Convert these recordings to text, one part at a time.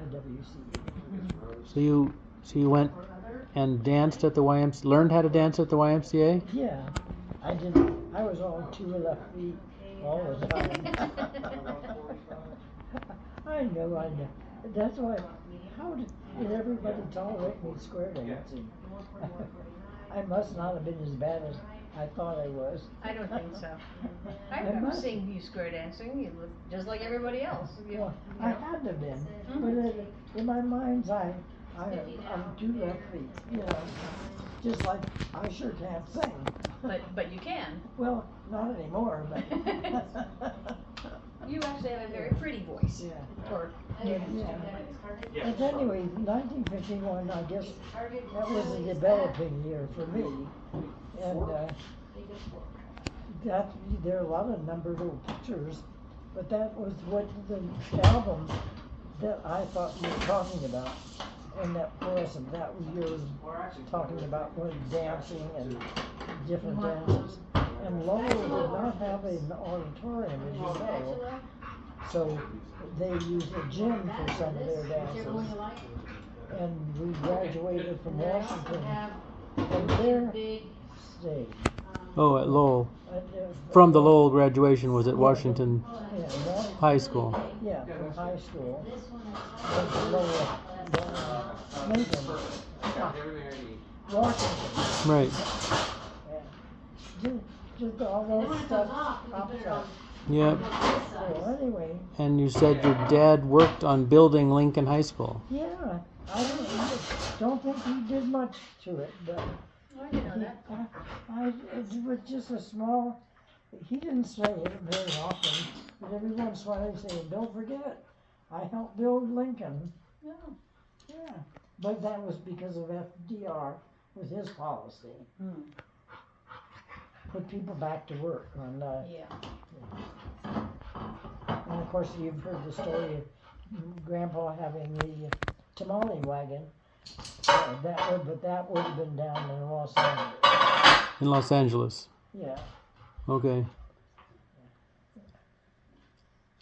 YWCA. So you went and danced at the YMCA, learned how to dance at the YMCA? Yeah, I didn't. I was on 2 left feet all the time. I know. That's why. How did everybody tolerate me square dancing? I must not have been as bad as I thought I was. I don't think so. I remember seeing you square dancing. You looked just like everybody else. Well, I had to have been, but in my mind's eye, I'm 2 left feet. You know, just like I sure can't sing. But you can. Well, not anymore. But you actually have a very pretty voice. Yeah. Yeah. But anyway, 1951, I guess that was a developing year for me, and there are a lot of numbered old pictures, but that was what the album that I thought you were talking about, and that wasn't. That was yours talking about dancing and different dances. And Lowell did not have an auditorium, as you know, so they used a gym for some of their dances. And we graduated from Washington from their stage. Oh, at Lowell. From the Lowell graduation was at Washington High School. Yeah, from high school. Lowell, Lincoln, Washington. Right. Just all those stuff pops up. Yep. So anyway. And you said your dad worked on building Lincoln High School. Yeah, I don't think he did much to it, but I didn't know that. It was just a small. He didn't say it very often, but every once in a while he'd say, "Don't forget, I helped build Lincoln." No. Yeah, but that was because of FDR with his policy. Put people back to work on And of course you've heard the story of Grandpa having the tamale wagon. That would have been down in Los Angeles. In Los Angeles. Yeah. Okay.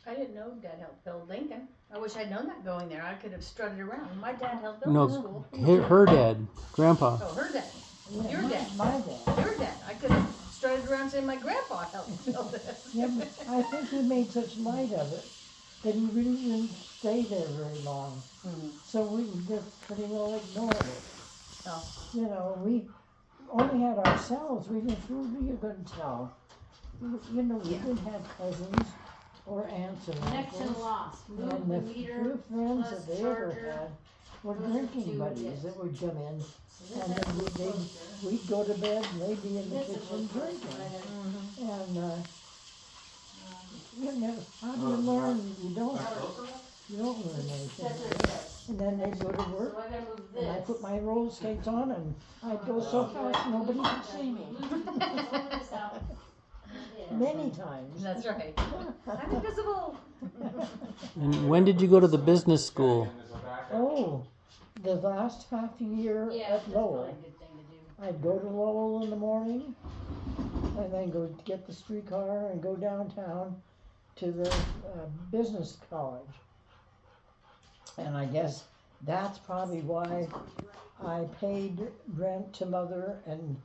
I didn't know Dad helped build Lincoln. I wish I'd known that going there. I could have strutted around. My dad helped build the school. No, her dad, Grandpa. Oh, her dad. Yeah, Your dad. My dad. Your dad. I could have strutted around saying my grandpa helped build it. Yeah, but I think he made such light of it that he really didn't stay there very long. So we just pretty well ignored it. Oh. You know, we only had ourselves. Who you couldn't tell. You know, we didn't have cousins or aunts and uncles. Next and lost. And the few friends that they ever had were drinking buddies that would come in. And then we'd go to bed and they'd be in the kitchen drinking. And you know, how do you learn? You don't learn anything. And then they'd go to work, and I put my roller skates on, and I'd go so fast nobody could see me. Many times. That's right. I'm invisible. And when did you go to the business school? Oh, the last half year at Lowell. I'd go to Lowell in the morning, and then go get the streetcar and go downtown to the business college. And I guess that's probably why I paid rent to Mother, and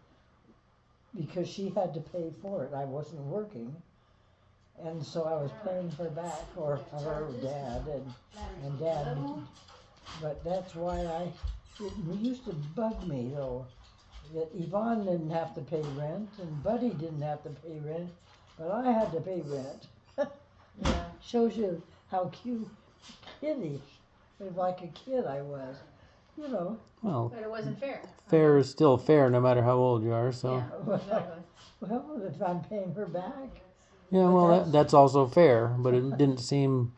because she had to pay for it. I wasn't working, and so I was paying her back, or her dad, and Dad. But that's why it used to bug me though, that Yvonne didn't have to pay rent, and Buddy didn't have to pay rent, but I had to pay rent. Yeah. Shows you how kiddish, like a kid I was, you know. Well, But it wasn't fair. fair is still fair no matter how old you are, so. Yeah, exactly. Well, if I'm paying her back. Yeah, well, that's also fair, but it didn't seem,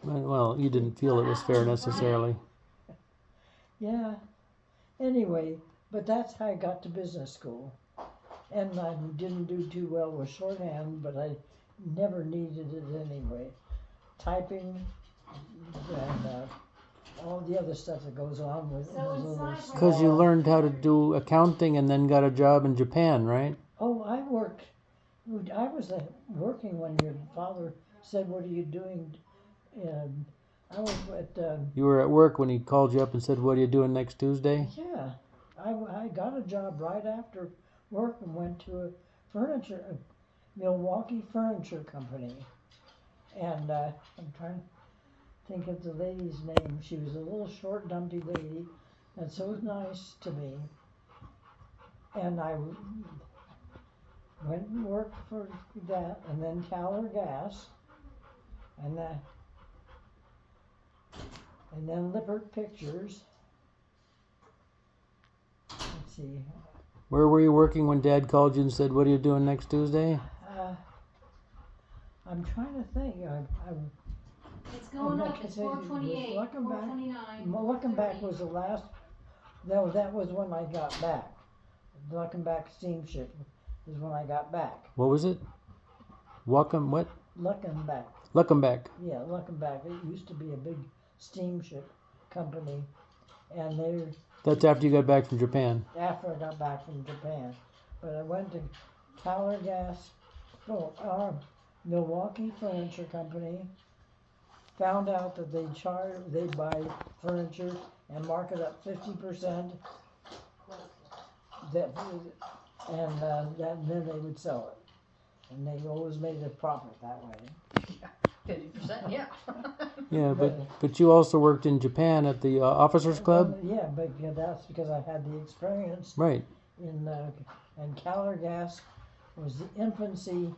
well, you didn't feel it was fair necessarily. Yeah. Anyway, but that's how I got to business school. And I didn't do too well with shorthand, but I never needed it anyway. Typing and all the other stuff that goes on with it. Because you learned how to do accounting and then got a job in Japan, right? Oh, I was working when your father said, "What are you doing?" I was at, You were at work when he called you up and said, "What are you doing next Tuesday?" yeah, I got a job right after work and went to a Milwaukee furniture company. And I'm trying to think of the lady's name. She was a little short, dumpy lady, and so nice to me. And I went and worked for that, and then Caller Gas, and then Lippert Pictures. Let's see. Where were you working when Dad called you and said, "What are you doing next Tuesday?" I'm trying to think. It's going up. It's 428, 429. Luckenbach was the last. No, that was when I got back. Luckenbach steamship is when I got back. What was it? Welcome, what? Luckenbach. Luckenbach. Yeah, Luckenbach. It used to be a big steamship company, and they. That's after you got back from Japan. After I got back from Japan, but I went to Caller Gas, Milwaukee Furniture Company. Found out that they buy furniture and mark it up 50%. Then they would sell it, and they always made a profit that way. 50%, yeah. Yeah, but you also worked in Japan at the Officers Club? Yeah, but that's because I had the experience. Right. And Caller Gas was the infancy.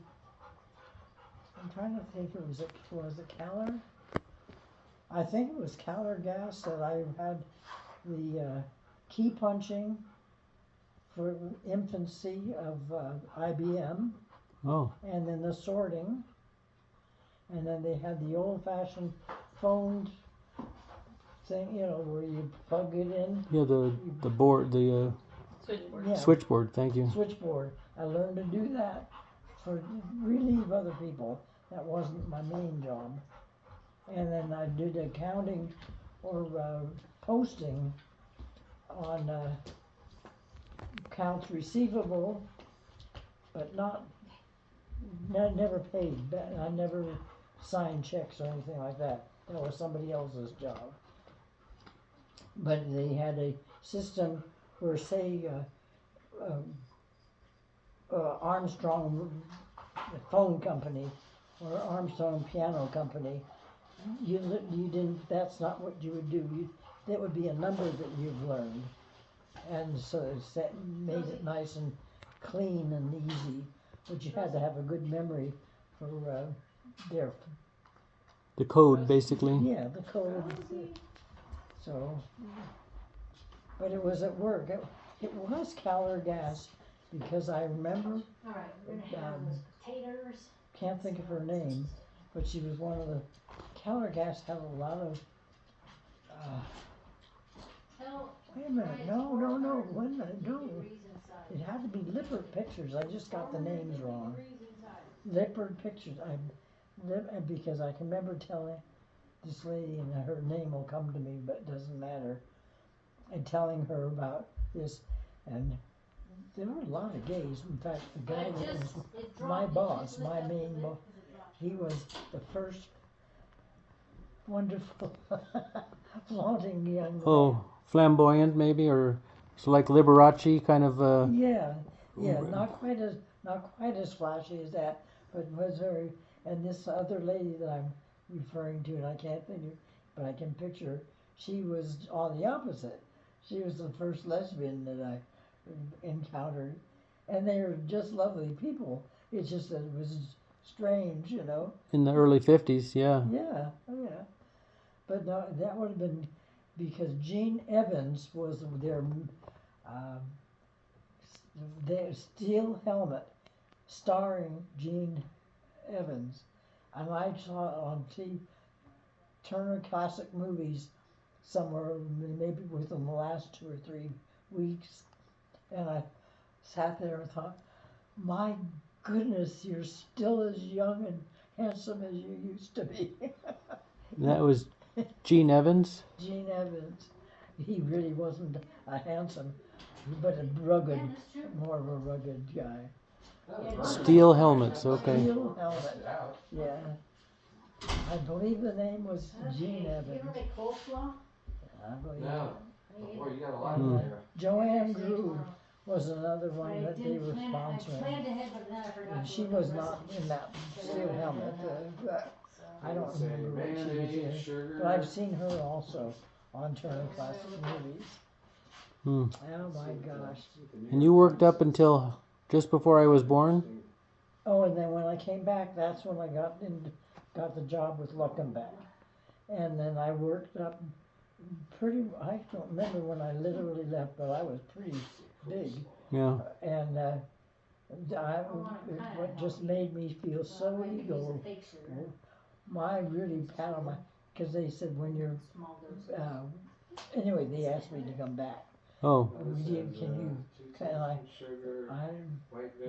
I'm trying to think, was it Caller? I think it was Caller Gas that I had the key punching for infancy of IBM. Oh. And then the sorting. And then they had the old-fashioned phone thing, where you plug it in. Yeah, the board, the Switchboard. Yeah, switchboard. Thank you. switchboard. I learned to do that for relieve other people. That wasn't my main job. And then I did accounting or posting on accounts receivable, but never paid. I never signed checks or anything like that. That was somebody else's job. But they had a system where, say, Armstrong phone company or Armstrong piano company, you didn't. That's not what you would do. That would be a number that you've learned, and so it made it nice and clean and easy. But you had to have a good memory for the code, basically. Yeah, the code. So, but it was at work. It was Caller Gas because I remember. All right, we're gonna have those potatoes. Can't think of her name, but she was one of the. Caller Gas had a lot of. Wait a minute! No! Wait a minute! No! It had to be Lippert Pictures. I just got the names wrong. Lippert Pictures. Because I can remember telling this lady, and her name will come to me, but it doesn't matter. And telling her about this, and there were a lot of gays. In fact, the guy that was my boss, my main boss, he was the first wonderful, flaunting young. Oh, flamboyant maybe, or so like Liberace kind of. Yeah, not quite as flashy as that, but was very. And this other lady that I'm referring to, and I can't think of, but I can picture her. She was on the opposite. She was the first lesbian that I encountered, and they were just lovely people. It's just that it was strange, In the early 50s, yeah. Yeah. But no, that would have been because Gene Evans was their steel helmet, starring Gene Evans, and I saw it on Turner Classic Movies somewhere, maybe within the last 2 or 3 weeks, and I sat there and thought, my goodness, you're still as young and handsome as you used to be. That was Gene Evans? Gene Evans. He really wasn't a handsome, but a rugged, more of a rugged guy. Steel helmets, okay. Steel helmet, yeah. I believe the name was Jean You ever Evans. make coleslaw? I believe No. it. Boy, you got a lot And, in there. Joanne Drew was another one that they were sponsoring. And she was not in that steel helmet. I don't remember what she was Mayonnaise, in. sugar. But I've seen her also on Turner Classic Movies. Hmm. Oh my gosh. And you worked up until just before I was born? Oh, and then when I came back, that's when I got the job with Luckenbach. And then I worked up I don't remember when I literally left, but I was pretty big. Yeah. And what just made me feel so ego, my really pat on my, because they said when you're, anyway, they asked me to come back. Oh. And I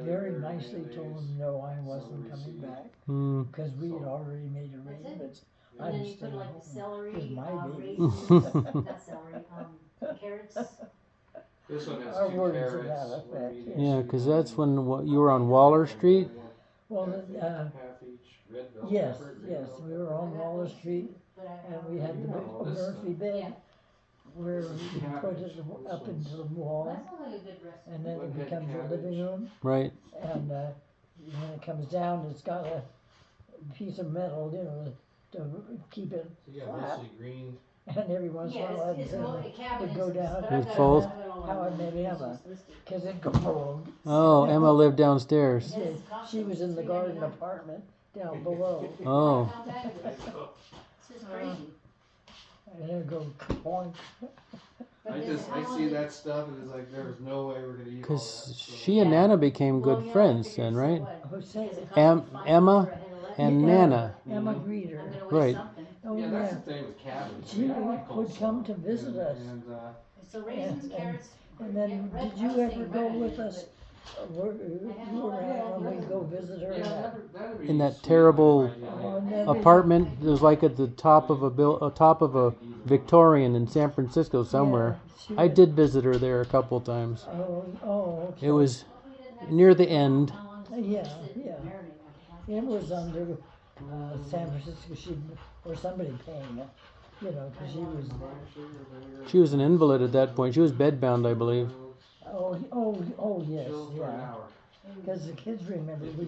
very nicely told them no, I wasn't coming back, Hmm. because we had already made arrangements. And then I'm you put staying like the home celery, with my baby. raisins, not celery, carrots. This one has Or 2 words to carrots. that one effect, medium, Yeah, two because large, that's when you were on Waller Street. Well, half each, red bell yes, pepper, green yes, bell we were on Waller Street, and we had the Murphy bed where we could put it up into the wall, and then it becomes a living room. Right. And when it comes down, it's got a piece of metal, to keep it Yeah, flat. mostly green. And every once in a while, it would go down. It'd fold. How I met Emma, because it go boom. Oh, Emma lived downstairs. She was in the garden apartment down below. Oh. This is crazy. And it'd go boink. I see that stuff and it's like there was no way we're gonna eat all that. Because she and Nana became good friends then, right? Who said it? Emma and Nana. Emma Greeter. Right. Oh, Yeah, that's yeah. the thing with cabbage. She would come to visit us. And, So raisins, carrots. And then, did you ever go with us? You were around when we go visit her In that terrible Oh, apartment. It was like at the top of a Victorian in San Francisco somewhere. I did visit her there a couple times. Oh, okay. It was near the end. Yeah. It was under San Francisco, or somebody paying it, because She was an invalid at that point. She was bedbound, I believe. Oh, yes, chill for an hour. Because the kids remember we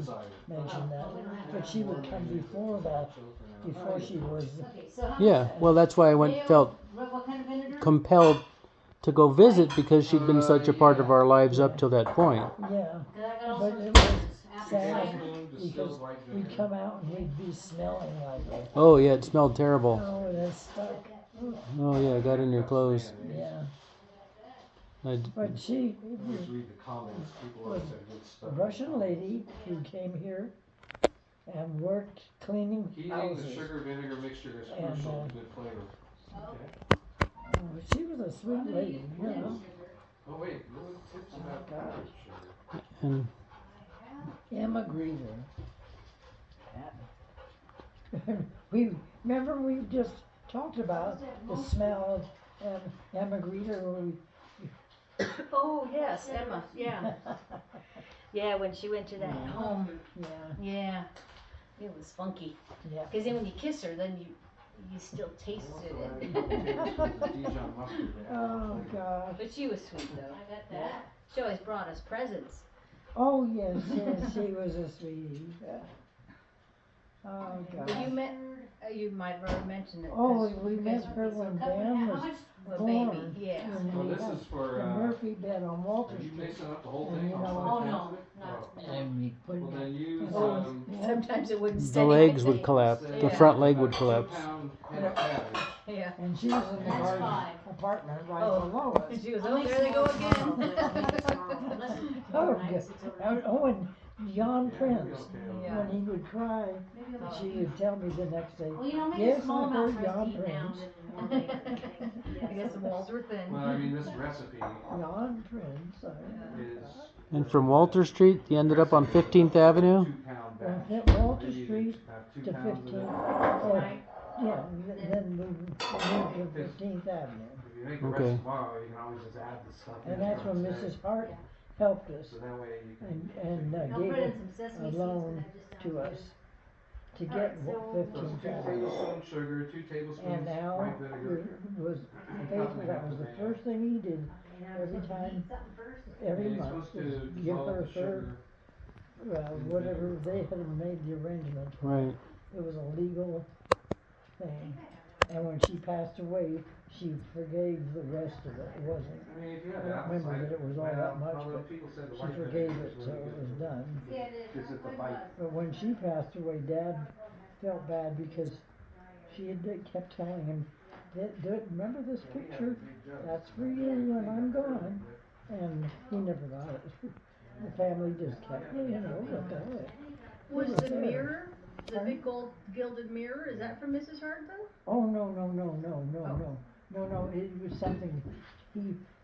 mentioned that, but she would come before that, before she was. Yeah, well, that's why I felt compelled to go visit, because she'd been such a part of our lives up till that point. Yeah, but it was sad because we'd come out and we'd be smelling like it. Oh yeah, it smelled terrible. Oh, and it stuck. Oh yeah, it got in your clothes. Yeah, I'd, but she Always read the comments. People always say good a stuff. Russian lady who came here and worked cleaning Heating the houses. sugar vinegar mixture is And, crucial to good flavor. Okay. Oh, she was a sweet lady, Oh wait, no tips about cabbage sugar. and Emma Greeter. We just talked about the smell of Emma Greeter when Oh, yes, Emma, yeah. Yeah, when she went to that home. Yeah. It was funky. Yeah. Because then when you kiss her, then you still tasted it. Dijon mustard. Oh gosh. But she was sweet though. I got that. She always brought us presents. Oh yes, she was a sweetie. Yeah. Oh But gosh. you might have already mentioned it. Oh, we met her when Dan was a born. baby, yeah. In Well, the, this is for. the Murphy bed on Walter Are you Street. mixing up the whole And thing? you know All what? five Oh, pounds of it? no. And we put Well, then use Oh, Sometimes it wouldn't the stay. legs would collapse. The Yeah. front leg would collapse. 2-pound head of cabbage. Yeah. And she was in the That's garden fine. apartment right Oh. below us. And she was, oh, there they go again. Oh, good. Oh, and Yon Prince, Yeah. when he would cry, she would tell me the next day, Well, you know, make yes, a small I amount heard for us to Yon eat now. Prince. I guess the walls were thin. Well, I mean, this recipe Yon Prince. is. And from Walter Street, you ended up on 15th Avenue. 2-pound From batch. Walter You need Street about 2 to pounds of 15th. it. Oh, Right. yeah, then we moved to 15th Avenue. If you make the Okay. rest tomorrow, you can always just add the stuff. in And that's when there. Mrs. Hart helped us So that way you can. and I'll gave put in it some a sesame seeds loan and that just to sounds us to get Two 15,000. tablespoons sugar, 2 tablespoons And now white vinegar. was faithful. That was the first thing he did every time, every And you're month. supposed to Give dissolve her the sugar. whatever they had made the arrangement for. Right. It was a legal thing. And when she passed away, she forgave the rest of it. It wasn't. I mean, if you I have don't apple remember cider, that it was all well, that much, although but people said the she white forgave vinegar it, is so really it good was for done. gives it the bite. But when she passed away, Dad felt bad because she had kept telling him, remember this picture? That's for you when I'm gone. And he never got it. The family just kept, what the heck? Was It the there. mirror, the big gold gilded mirror, is that from Mrs. Hart though? Oh, no. No, it was something,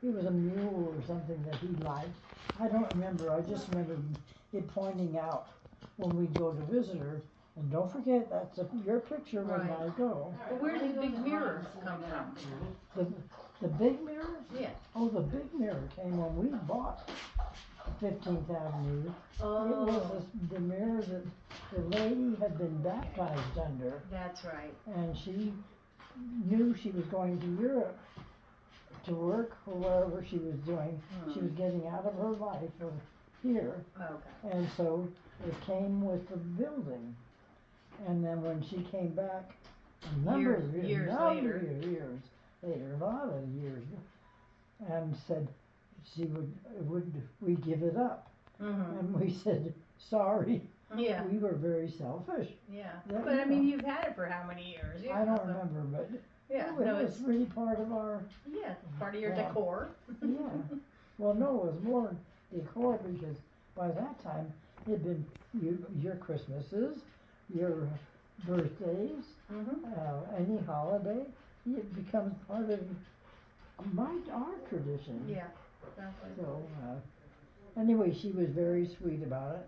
it was a mule or something that he liked. I don't remember, I just remember it pointing out when we'd go to visit her. And don't forget, that's your picture when Right. I go. But where did the big mirror come from? The big mirror? Yeah. Oh, the big mirror came when we bought 15th Avenue. Oh. It was the mirror that the lady had been baptized under. That's right. And she knew she was going to Europe to work or wherever she was doing. She was getting out of her life here. Okay. And so it came with the building. And then when she came back, a number of years later, a lot of years, and said she would we give it up. Mm-hmm. And we said, sorry. Yeah. We were very selfish. Yeah. That, But I mean, you've had it for how many years? I don't remember, but Yeah. it No, was it's really part of our, part of your Yeah. decor. yeah. Well, no, it was more decor because by that time it'd been your Christmases, your birthdays, Mm-hmm. any holiday. It becomes part of our tradition. Yeah. Exactly. So, anyway, she was very sweet about it,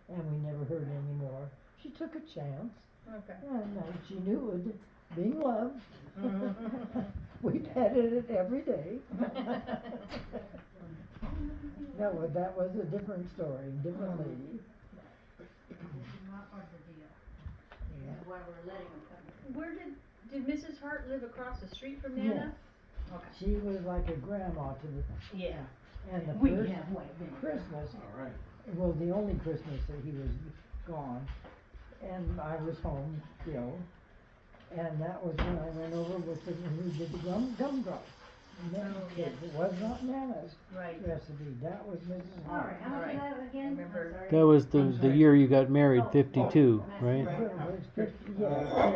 and we never heard any more. She took a chance, Okay. and she knew it was being loved. Mm-hmm. We petted it every day. That was a different story, different lady. Yeah. Where did Mrs. Hart live across the street from Nana? Okay. She was like a grandma to the, Yeah. and the We first have way been. Christmas, All right. well, the only Christmas that he was gone, and I was home still, and that was when I went over with the, we did the gumdrop. Yes. It was not Nana's Right. recipe, that was Mrs. Hart. Right. Remember. That was the year you got married, 52, right? Yeah.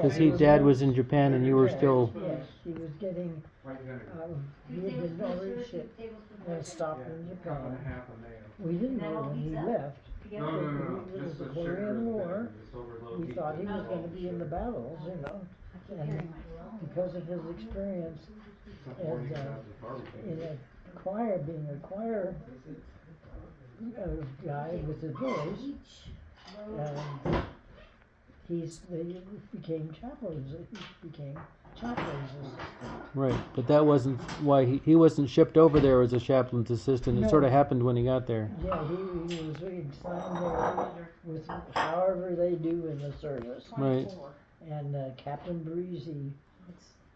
Because Dad was in Japan and you were still. Yes, he was getting, White vinegar. he had been already shipped and stopped in Cup and Japan. a half of mayo. We didn't know when he left. No. It was Just the the sugar Korean and War. vinegar, just over low We heat. thought he was gonna be in the battles, and because of his experience Before you and, got out the barbecue. in a choir, being a choir guy with his voice, they became chaplains. He became chaplain's assistant. Right, but that wasn't why he wasn't shipped over there as a chaplain's assistant. It No. sort of happened when he got there. Yeah, he was assigned there with however they do in the service. Right. And Captain Breezy,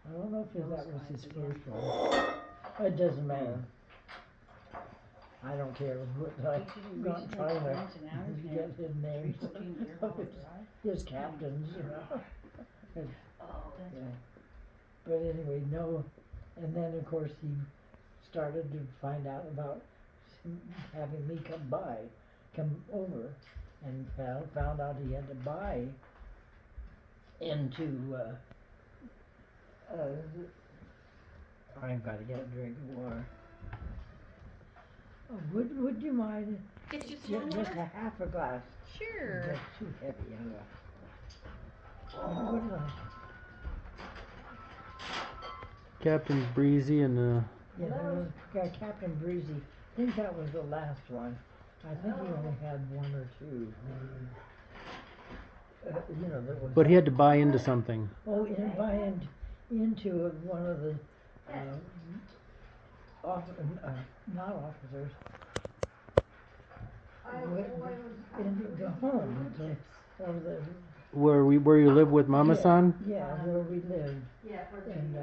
I don't know if that was his first one. It doesn't matter. I don't care what, I'm not trying to get his names of his captains, And, yeah. But anyway, no, and then of course he started to find out about having me come over, and found out he had to buy into, I've gotta get a drink of water. Oh, would you mind Get you some just water? a half a glass? Sure. That's too heavy, what did I? Captain Breezy and Yeah, there was Captain Breezy. I think that was the last one. I think he only had one or two. There was. but he had to buy into something. Oh, into one of the not officers. In the home, one of the where you live with Mamasan? Yeah, where we lived. And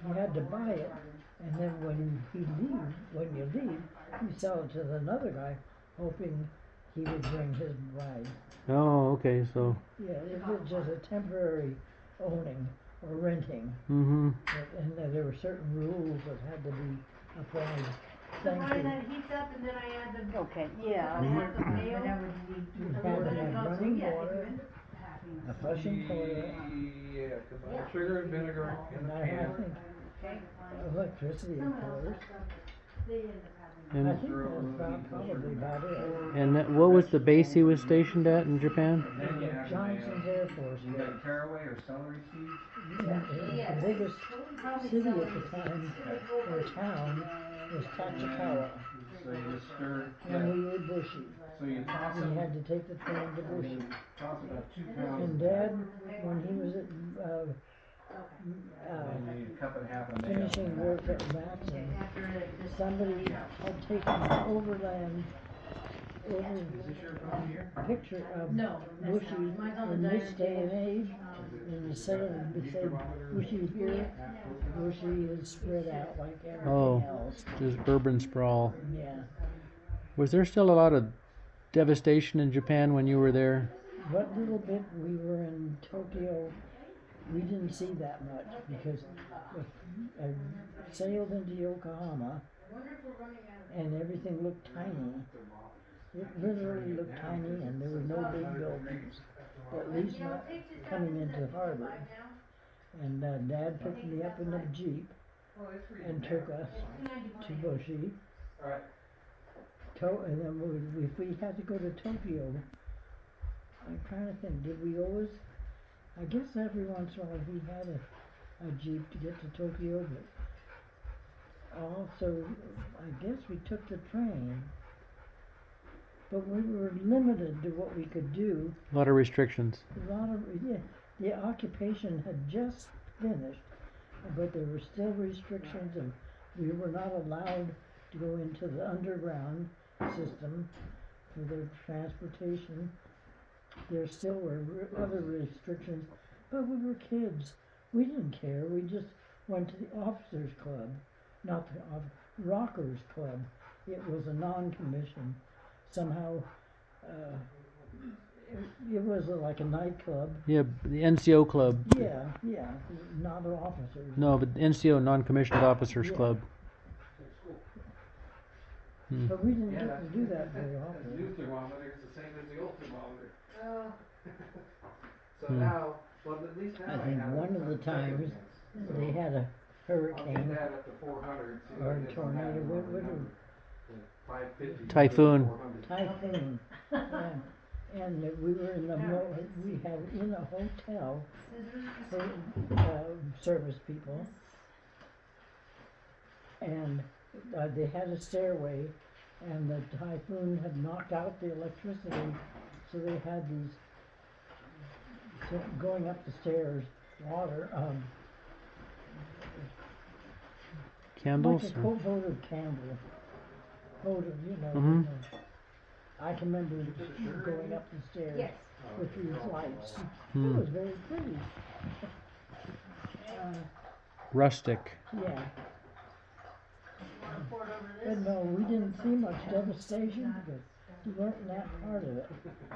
he had to buy it, and then when you leave, you sell it to another guy, hoping he would bring his bride. Oh, okay, so. Yeah, it was just a temporary owning or renting, Mm-hmm. and there were certain rules that had to be applied. So Thank Brian, you. that heats up and then I add the. Okay, yeah. I add the mayo. You had to have running water, a flushing toilet, Yeah, cause sugar and vinegar in and the I pan. think electricity, of course. I And think that's probably about it. what was the base he was stationed at in Japan? Johnson's Air Force You Base. got caraway or celery seeds? The biggest city at the time, or town, was Tachikawa, So you just stir, and we were Bushy. so you toss We them, had to take the train to Bushy. toss about 2 pounds. And Dad, when he was at And then you cup and a half of mayo. finishing work at Matson, somebody had taken an overland picture of Bushy in this day and age, and instead of say Bushy here, Bushy is spread out like everything else. Just urban sprawl. Yeah. Was there still a lot of devastation in Japan when you were there? What little bit we were in Tokyo, we didn't see that much because I sailed into Yokohama and everything looked tiny. It literally looked tiny and there were no big buildings, at least not coming into harbor. And Dad picked me up in a Jeep and took us to Bushy. And then if we had to go to Tokyo, I'm trying to think, did we always, I guess every once in a while we had a Jeep to get to Tokyo, but also, I guess we took the train. But we were limited to what we could do. A lot of restrictions. The occupation had just finished, but there were still restrictions and we were not allowed to go into the underground system for their transportation. There still were other restrictions, but we were kids. We didn't care. We just went to the officers' club, not the rockers' club. It was a non-commissioned. Somehow, it was like a nightclub. Yeah, the NCO club. Yeah, not an officers. No, but NCO, non-commissioned officers club. But we didn't get to do that very The often. new thermometer is the same as the old thermometer. Oh. So now, well, at least now I think have one of the times they had a I'll get hurricane that up to 400. See or if I a get tornado, that what number. would 550. Typhoon. 400. typhoon. Yeah. And we were in we had in a hotel for service people, and they had a stairway, and the typhoon had knocked out the electricity, so they had these going up the stairs, water, Candles? like a votive candle, votive, Mhm. I can remember going up the stairs. Yes. With these lights. Hmm. It was very pretty. Rustic. Yeah. But no, we didn't see much devastation because we weren't in that part of it.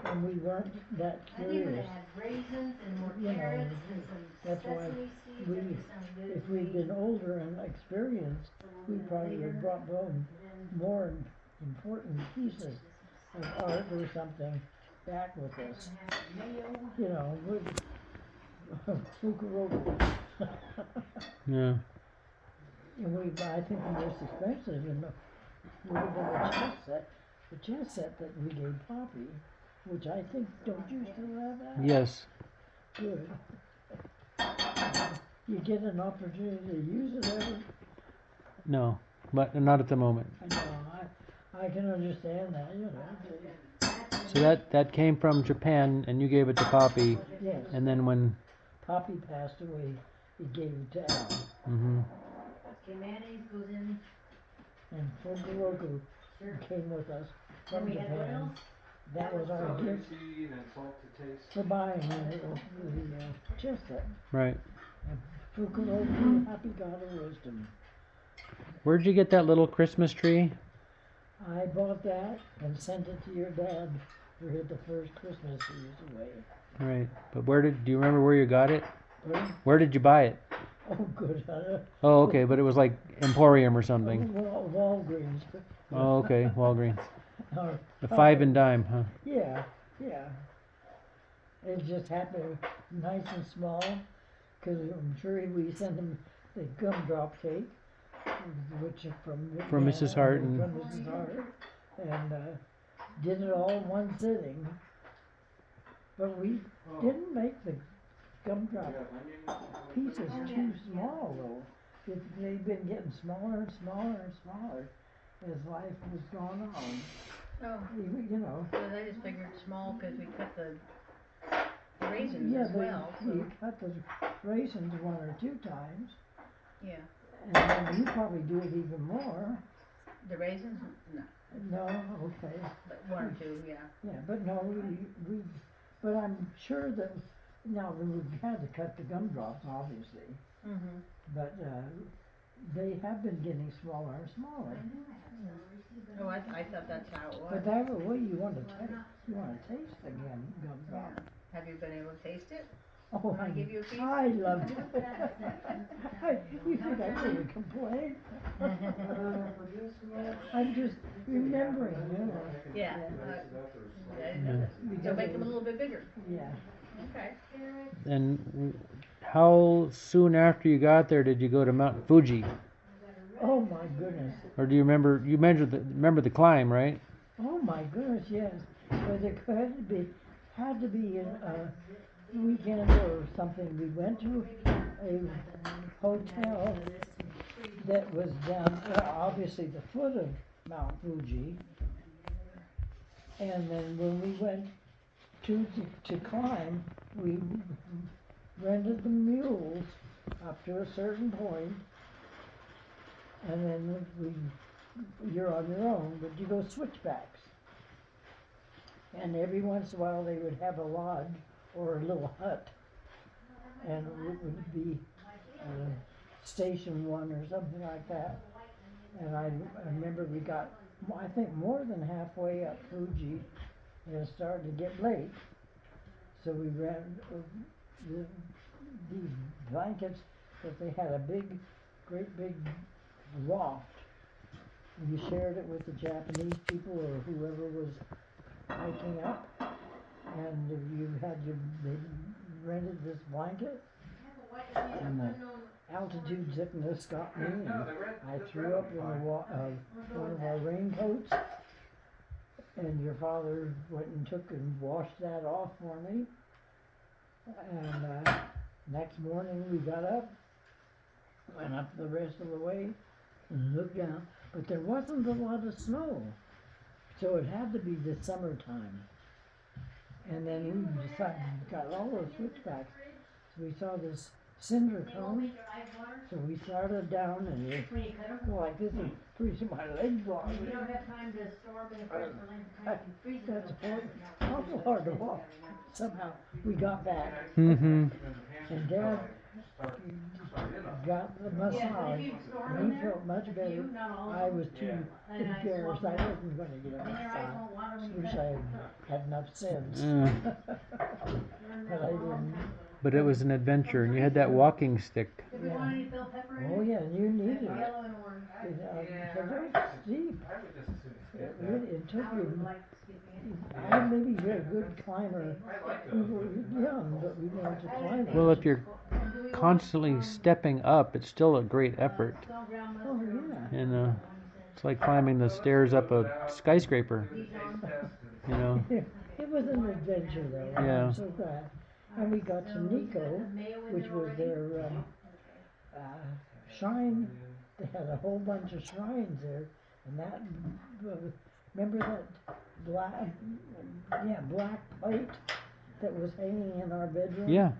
And we weren't that I think we curious. had raisins and more You know, carrots and some that's why sesame seeds. we- That sounded good. If we'd been older and experienced, we probably would have brought home more important pieces of art or something back with us. With Fukuruku. Yeah. And I think the most expensive would have been the chess set that we gave Poppy, which I think, don't you still have that? Yes. Good. You get an opportunity to use it ever? No, but not at the moment. I know, I can understand that, So that came from Japan, and you gave it to Poppy, Yes, and then when. Poppy passed away, he gave it to Al. Mm-hmm. Okay, mayonnaise goes in. And Fukuruku came with us Then from we had what Japan. else? That was our gift Infancy and then salt to taste. for buying the chestnut. Right. Fukuruku, happy God of wisdom. Where'd you get that little Christmas tree? I bought that and sent it to your dad for the first Christmas he was away. Right. But do you remember where you got it? Pardon? Where did you buy it? Oh, good. Oh, okay, but it was like Emporium or something. Walgreens. Oh, okay, Walgreens. Or- The 5 and dime, huh? Yeah, yeah. It just happened nice and small, because I'm sure we sent him the gumdrop cake, which is From Mrs. Hart from and- Mrs. Hart, and did it all in one sitting. But we didn't make the gumdrop pieces too small though. They've been getting smaller and smaller and smaller as life was going on. Oh, You know. so I just figured small because we cut the raisins Yeah, as well. you cut the raisins 1 or 2 times, Yeah, and then you probably do it even more. the raisins, no, No, okay, but 1 or 2, yeah. yeah, but no, but I'm sure that, now we've had to cut the gumdrops, obviously, Mm-hmm. but, they have been getting smaller and smaller. Oh, I thought that's how it was. But that way you wanna taste the gumdrop. Yeah. Have you been able to taste it? Oh, I give you a piece? I loved it. You think I really complain? I'm just remembering, you know. Yeah. Yeah. So make them a little bit bigger. Yeah. Okay. And how soon after you got there did you go to Mount Fuji? Oh my goodness. Or do you remember, remember the climb, right? Oh my goodness, yes. But it had to be in a weekend or something. We went to a hotel that was down, obviously the foot of Mount Fuji. And then when we went to climb, we rented the mules up to a certain point, and then you're on your own, but you go switchbacks. And every once in a while they would have a lodge or a little hut, and it would be station 1 or something like that. And I remember we got, I think, more than halfway up Fuji, and it started to get late. So we ran these blankets, that they had a great big loft. And you shared it with the Japanese people or whoever was hiking up. And they rented this blanket. And the altitude sickness got me, and I threw up in one of our raincoats. And your father went and took and washed that off for me. And next morning we got up, went up the rest of the way, and looked down. But there wasn't a lot of snow, so it had to be the summertime. And then we decided, got all those switchbacks. So we saw this cinder cone, so we started down, and like this, and pretty soon my legs lost. You don't have time to store them in the fridge for length of time, you freeze them. That's awful hard to walk. Somehow we got back, Mm-hmm. and Dad got the massage, and he felt much better. I was too embarrassed. I wasn't going to get a massage. Wish I had enough sense. But I didn't. But it was an adventure, and you had that walking stick. If we want any bell pepper in Oh it, yeah, and you needed it. yellow and orange. Because it was steep. I would just as soon as It get really, it took I would you. like to skip it. Maybe you're a good climber. I like We those. were young, but we learned to climb. Well, if you're constantly stepping up, it's still a great effort. Stone ground Oh mustard. yeah. And it's like climbing the stairs up a skyscraper, you know. It was an adventure though. Yeah. I'm so glad. And we got to Niko, which was their shrine. They had a whole bunch of shrines there, and that remember that black plate that was hanging in our bedroom? Yeah.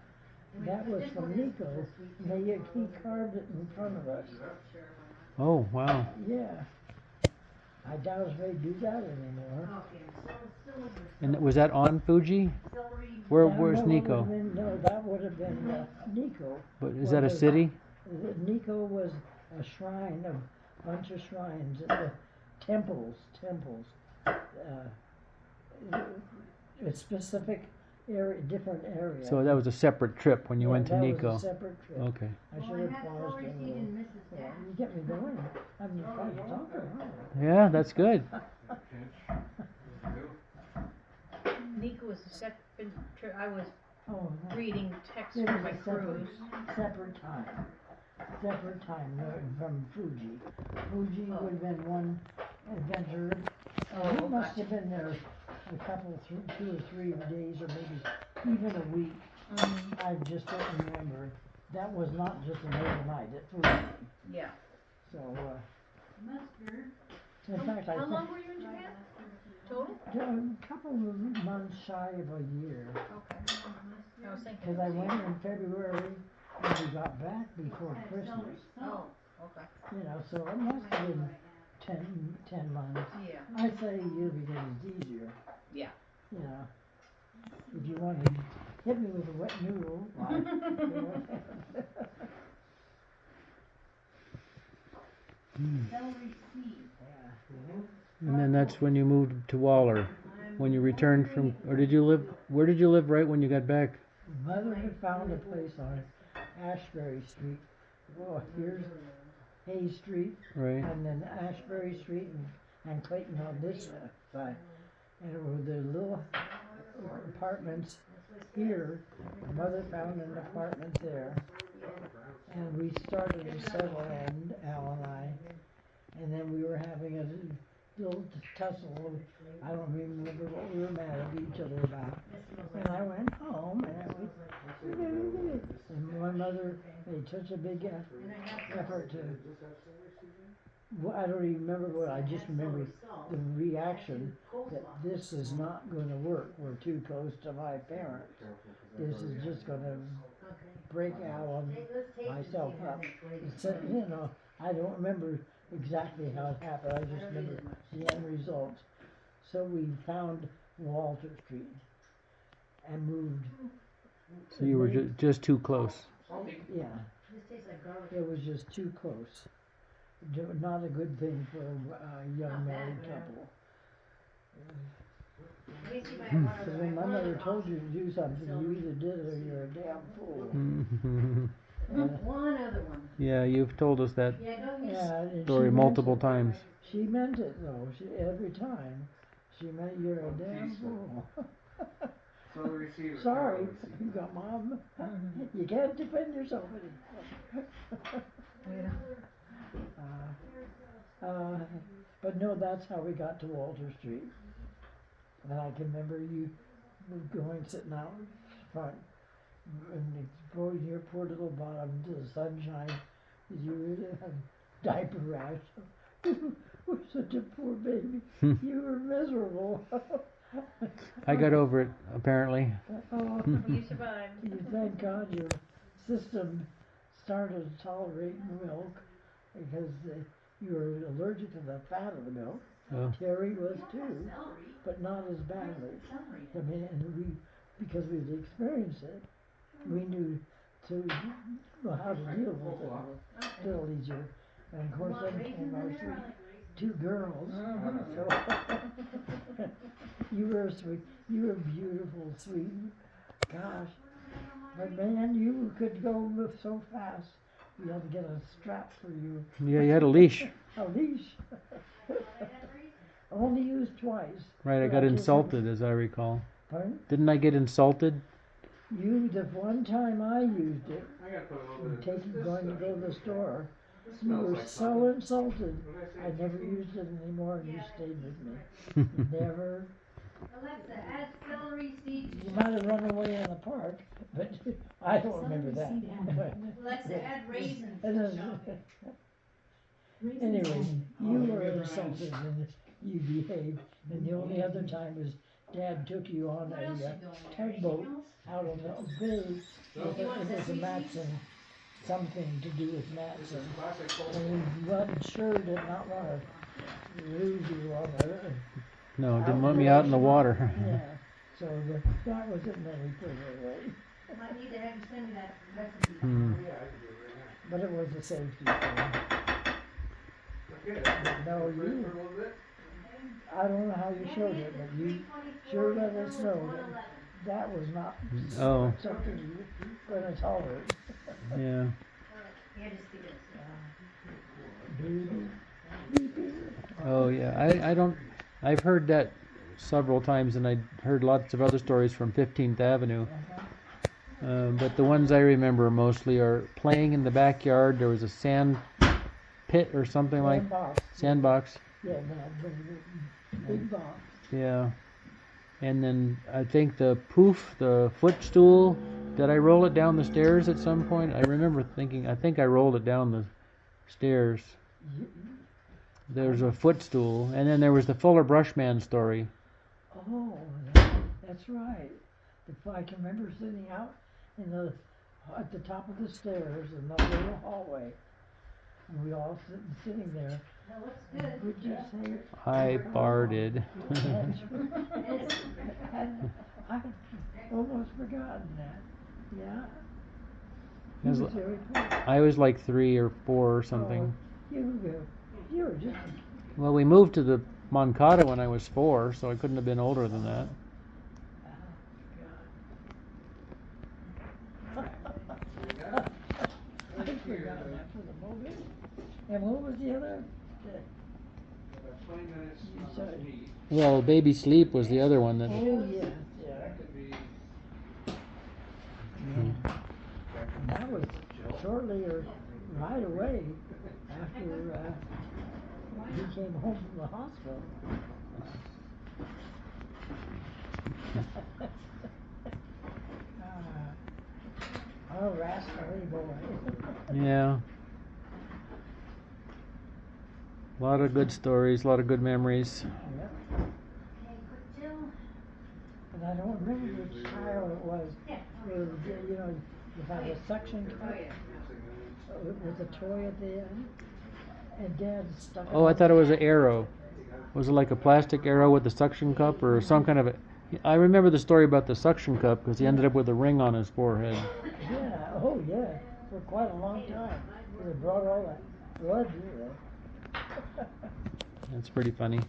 That was from Niko. And he carved it in front of us. Oh, wow. Yeah. I doubt if they do that anymore. And was that on Fuji? Where's Niko? No, that would have been Niko. But is that a city? Niko was a shrine, a bunch of shrines, temples. A specific area, different area. So that was a separate trip when you went to that Niko. was a separate trip. Okay. I should have paused it a little. Yeah, you get me going. I'm fun to talk to. Yeah, that's good. Niko was the second trip. I was Oh, no. reading texts It from was my a cruise. separate time from Fuji. Fuji would have been one adventure. He must have been there a couple, 2 or 3 days, or maybe even a week. I just don't remember. That was not just an overnight at Fuji. Yeah. So, in fact, I How think long were you in Japan? Total? a couple of months shy of a year. Okay. I was thinking. Because I went in February and we got back before Christmas. Oh, okay. You know, so it must have been 10 months. Yeah. I'd say a year because it's easier. Yeah. You know, if you want to hit me with a wet noodle, like, And then that's when you moved to Waller. When you returned from, or did you live? Where did you live right when you got back? Mother had found a place on Ashbury Street. Oh, here's Hay Street, Right. and then Ashbury Street and Clayton on this side. And it was the little apartments here. Mother found an apartment there. And we started to settle in, Al and I. And then we were having a little tussle. I don't remember what we were mad at each other about. And I went home and my mother made such a big effort to, well, I don't even remember what, I just remember the reaction that this is not going to work. We're too close to my parents. This is just going to break Al and myself up. You know, I don't remember exactly how it happened. I just remember the end result. So we found Walter Street and moved. So you were just too close. Yeah, it was just too close. Not a good thing for a young married couple. So when my mother told you to do something, you either did it or you're a damn fool. One other one. Yeah, you've told us that And story multiple times. She meant it though. Every time. She meant you're a damn fool. So the receiver. Sorry, you got mom. You can't defend yourself but no, that's how we got to Walter Street. And I can remember you going sitting out front and exposing your poor little bottom to the sunshine. You would have diaper rash. You were such a poor baby. You were miserable. I got over it, apparently. Oh, You survived. you thank God your system started tolerating milk because you were allergic to the fat of the milk. Oh. Terry was too, but not as badly. I mean, and because we'd experienced it, we knew how to deal with it a little easier. And of course, then came our two girls. So you were sweet. You were beautiful, sweet. Gosh, but man, you could go so fast. We had to get a strap for you. Yeah, you had a leash. A leash. Only used twice. Right, I got insulted, as I recall. Pardon? Didn't I get insulted? The one time I used it, I gotta put a little bit of going to go to the store, This you smells were like so insulted. What did I say? never used it anymore, and you stayed with me. Never. Alexa, add celery seeds. You might have run away in the park, but I don't remember that. Alexa, add raisins. Anyway, you were insulted and you behaved, and the only other time was Dad took you on a tugboat out on the bay. It was a Matson, something to do with Matson. Classic cold. And Bud sure did not want to Luigi loved it. No, didn't want me out in the water. Yeah, so that wasn't any further Might need to have you send me that recipe. Hmm. but it was a safety thing. No, you, I don't know how you showed it, but you sure let us know that that was not Oh, something you were gonna tolerate. yeah. Yeah, just give it. Baby. Oh, yeah. I don't. I've heard that several times, and I heard lots of other stories from 15th Avenue. But the ones I remember mostly are playing in the backyard. There was a sand pit or something like sandbox. Yeah, the big box. Yeah. And then I think the footstool. Did I roll it down the stairs at some point? I remember thinking. I think I rolled it down the stairs. There's a footstool, and then there was the Fuller Brushman story. Oh, that's right. I can remember sitting out at the top of the stairs in the little hallway, and we all sitting there. That looks good. Would you say? I farted. I almost forgotten that. Yeah. I was, You was very quick. I was like 3 or 4 or something. Oh, you were just. Well, we moved to the Moncada when I was 4, so I couldn't have been older than that. I forgot that for the moment. And what was the other? 20 minutes You said- meat. Well, Baby Sleep was the other one that. Oh, yeah. That could be. And that was shortly or right away after he came home from the hospital. Oh, rascally boy. Yeah. A lot of good stories, a lot of good memories. Yep. Okay, quick Jill. And I don't remember which child it was. Yeah. Where, you know, you had a suction Oh, cup yeah. with a toy at the end. And Dad stuck it. Oh, I thought it was an arrow. Was it like a plastic arrow with a suction cup or some kind of a... I remember the story about the suction cup because he ended up with a ring on his forehead. Yeah, oh yeah, for quite a long time. They brought all that blood here. That's pretty funny.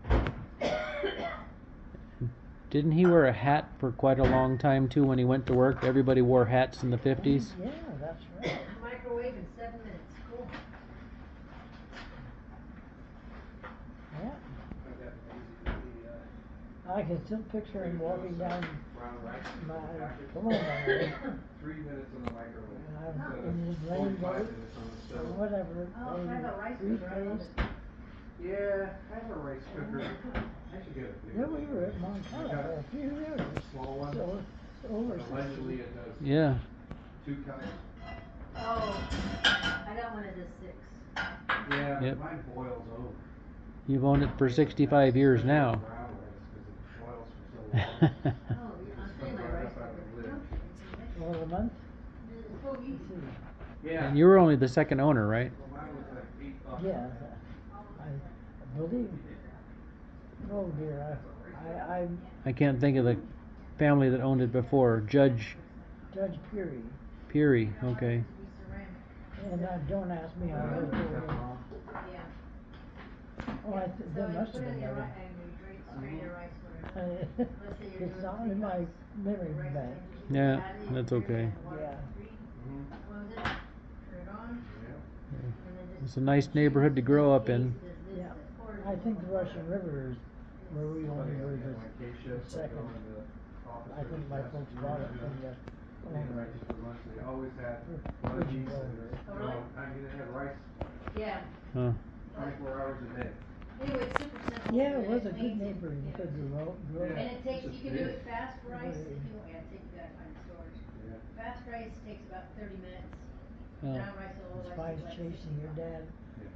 Yeah. Didn't he wear a hat for quite a long time too when he went to work? Everybody wore hats in the 50s. Yeah, that's right. Microwave in 7 minutes. Cool. Yeah. I can still picture him walking down my Oklahoma 3 minutes in the microwave. and I'm in his raincoat or whatever. Oh, I have a rice briefcase. Yeah, I have a rice cooker. I should get a big Yeah, one. we were at Montana for a few years. Small one. So over. Allegedly it does Yeah. 2 kinds. Oh, I got one of the 6. Yeah, Yep. mine boils over. You've owned it for 65 years now. Brown rice, 'cause it boils for so long. Oh, I'm saying my rice cooker. For a month? Oh, you. Yeah. And you were only the second owner, right? Well, mine was like $8. Yeah, I believe. Oh dear, I'm I can't think of the family that owned it before. Judge Judge Peary, Peary, okay. and don't ask me how they told me. Yeah. Oh, there must have been another. It's not in my memory bank. Yeah, that's okay. Yeah. It's a nice neighborhood to grow up in. Yeah. I think the Russian River is where we only were the second. I think my folks bought it from the owner. They always had one of these, I mean, they had rice Yeah. Huh. 24 hours a day. Anyway, it's super simple. Yeah, it was a It's good amazing. neighborhood because of the road. And it takes, you can do it fast rice if you want, yeah, take, you gotta find the storage. Yeah. Fast rice takes about 30 minutes. Oh. Brown rice a little less. Spies like chasing your dad.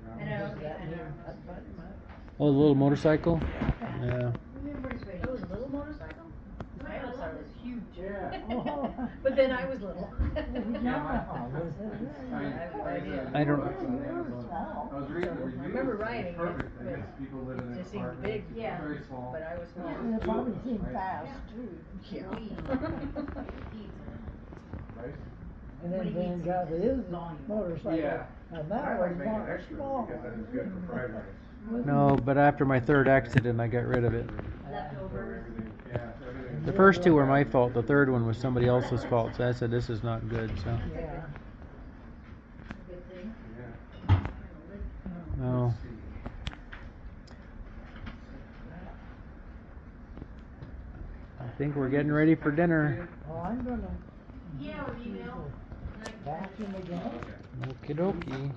I know, Just that I know. little hut. Oh, the little motorcycle? Yeah. Remember this way. It was a little motorcycle? I always thought it was huge. Yeah. Oh. But then I was little. Yamaha was I don't- I was reading the reviews. I remember and riding it's it, perfect, I but guess people live in it an just seemed apartment. big. It's Yeah. very small. But I was small. It probably seemed fast too. Yeah. Right? And then Dan got his motorcycle. Yeah. And I that like was making not extra small. because then it's good for fried rice. No, but after my third accident, I got rid of it. Leftovers. Everything. The first two were my fault. The third one was somebody else's fault. So I said, this is not good. So Yeah. Good thing. Yeah. no. I think we're getting ready for dinner. Well, I'm gonna Yeah, or email. vacuum again. Okie dokie.